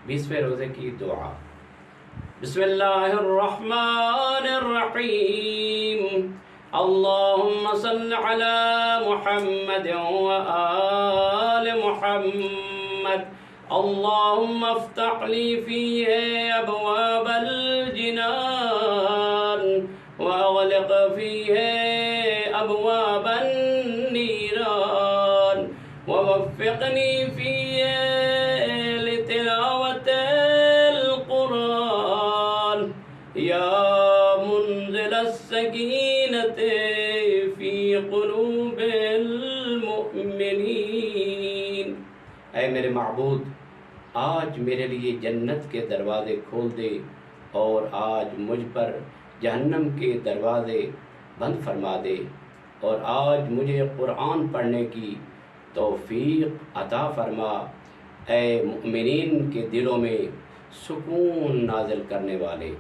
20वें रोज़े की दुआ। बिस्मिल्लाहिर्रहमानिर्रहीम। अल्लाहुम्मा सल्लि अला मुहम्मद व आल मुहम्मद। अल्लाहुम्मा अफ्तह ली फीहि अबवाबल जिनान व अग़लिक़ फीहि अबवाबन नीरान व वफ़्फ़िक़नी फीहि लितिलावतिल क़ुरआन या मुनज़िलस सकीनति फ़ी क़ुलूबिल मुअमिनीन। ऐ मेरे माबूद, आज मेरे लिए जन्नत के दरवाज़े खोल दे और आज मुझ पर जहन्नम के दरवाज़े बंद फरमा दे, और आज मुझे कुरान पढ़ने की तौफ़ीक़ अता फरमा। ऐ मुअमिनीन के दिलों में सुकून नाज़िल करने वाले,